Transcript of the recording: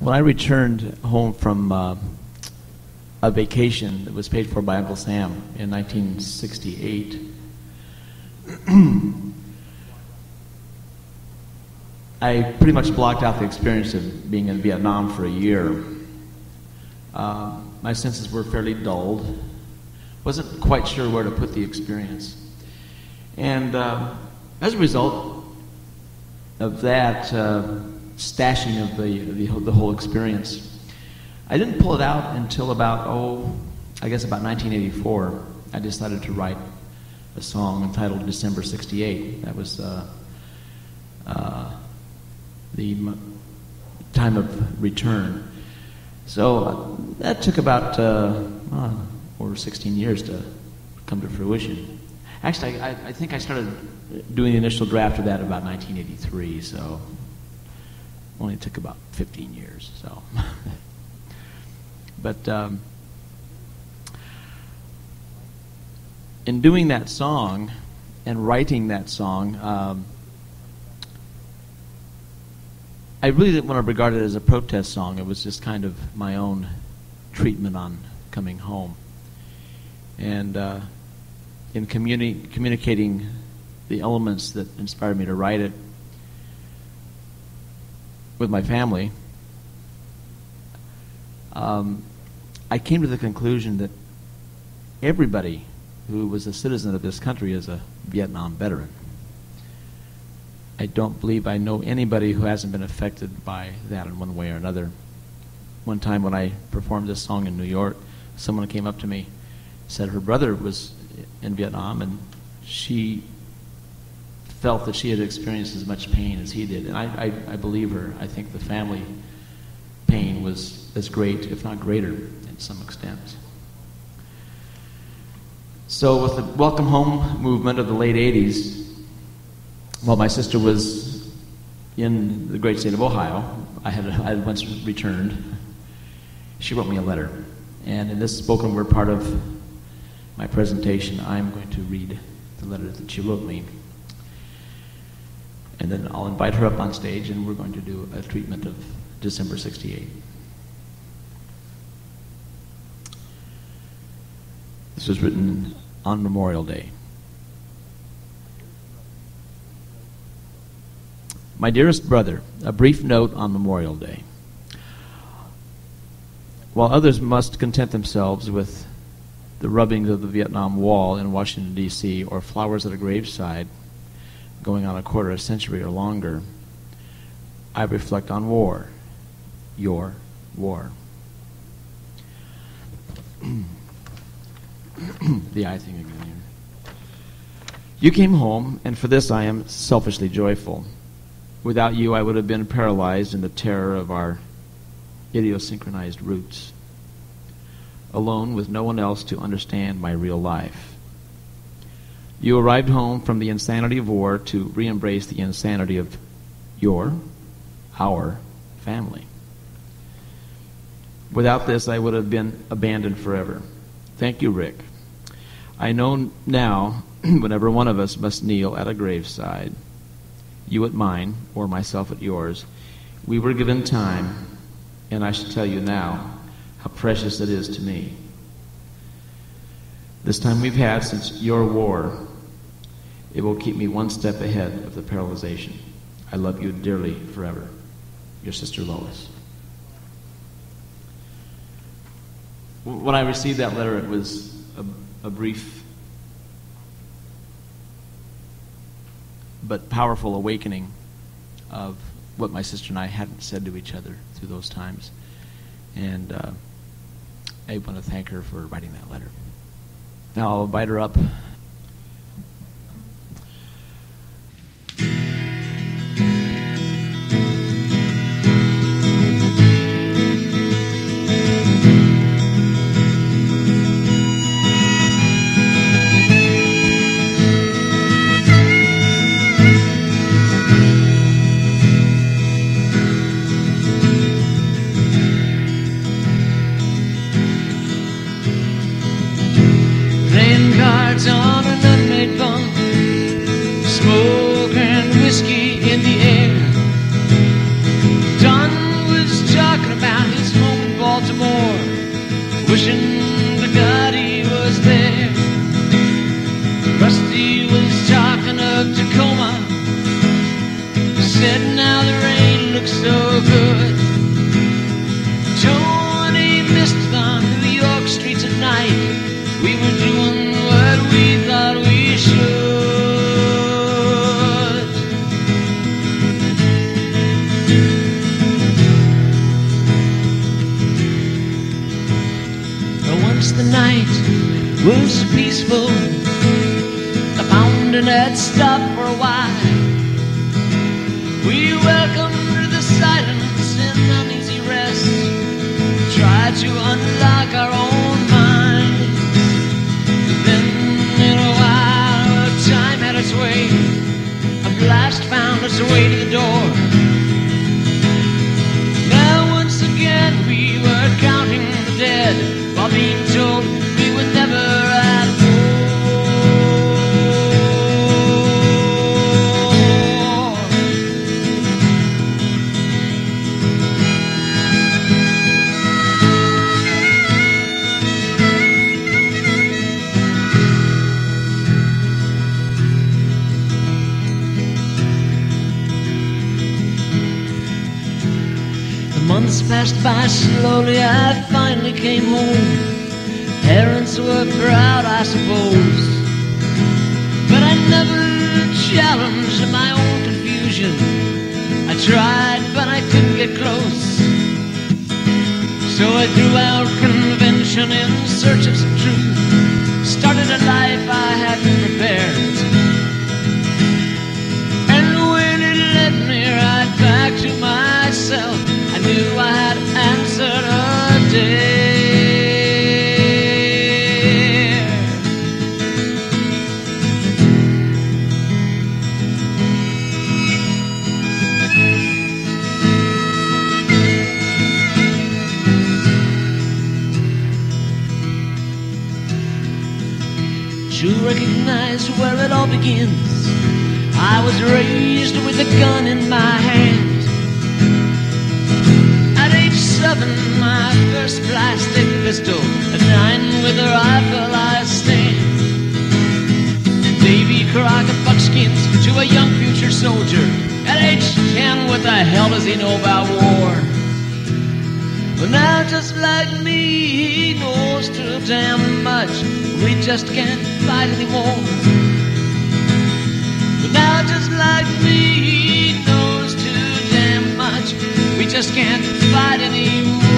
When I returned home from a vacation that was paid for by Uncle Sam in 1968, I pretty much blocked out the experience of being in Vietnam for a year. My senses were fairly dulled. Wasn't quite sure where to put the experience. And as a result of that stashing of the whole experience, I didn't pull it out until about, I guess about 1984. I decided to write a song entitled December 68. That was the time of return. So that took about over 16 years to come to fruition. Actually, I think I started doing the initial draft of that about 1983, so only took about 15 years. So, but in doing that song and writing that song, I really didn't want to regard it as a protest song. It was just kind of my own treatment on coming home. And in communicating the elements that inspired me to write it with my family, I came to the conclusion that everybody who was a citizen of this country is a Vietnam veteran. I don't believe I know anybody who hasn't been affected by that in one way or another. One time when I performed this song in New York, someone came up to me, said her brother was in Vietnam, and she felt that she had experienced as much pain as he did. And I believe her. I think the family pain was as great, if not greater, in some extent. So with the Welcome Home movement of the late 80s, while my sister was in the great state of Ohio, I had once returned, she wrote me a letter. And in this spoken word part of my presentation, I'm going to read the letter that she wrote me. And then I'll invite her up on stage, and we're going to do a treatment of December 68. This was written on Memorial Day. My dearest brother, a brief note on Memorial Day. While others must content themselves with the rubbing of the Vietnam Wall in Washington, D.C., or flowers at a graveside going on a quarter of a century or longer, I reflect on war, your war. The I thing again here. You came home, and for this I am selfishly joyful. Without you, I would have been paralyzed in the terror of our idiosynchronized roots, alone with no one else to understand my real life. You arrived home from the insanity of war to re-embrace the insanity of our family. Without this, I would have been abandoned forever. Thank you, Rick. I know now, whenever one of us must kneel at a graveside, you at mine, or myself at yours, we were given time, and I should tell you now how precious it is to me. This time we've had since your war, it will keep me one step ahead of the paralyzation. I love you dearly forever. Your sister Lois. When I received that letter, it was a brief but powerful awakening of what my sister and I hadn't said to each other through those times. And I want to thank her for writing that letter. Now I'll invite her up. On was peaceful. The pounding had stopped for a while. We welcomed the silence and uneasy rest, tried to unlock our own minds. Then in a while, time had its way. A blast found its way to the door. Now once again we were counting the dead, while being told we would never have war. Months passed by slowly, I finally came home. Parents were proud, I suppose, but I never challenged my own confusion. I tried, but I couldn't get close. So I threw out convention in search of some truth, started a life I hadn't prepared. And when it led me right back to myself, I knew I had answered a dare. To recognize where it all begins, I was raised with a gun in my hand. At age 7, my first plastic pistol. At 9, with a rifle I stand. Davy Crockett buckskins to a young future soldier. At age 10, what the hell does he know about war? But now just like me, he knows too damn much. We just can't fight anymore. But now just like me, he knows too damn much. We just can't fight anymore.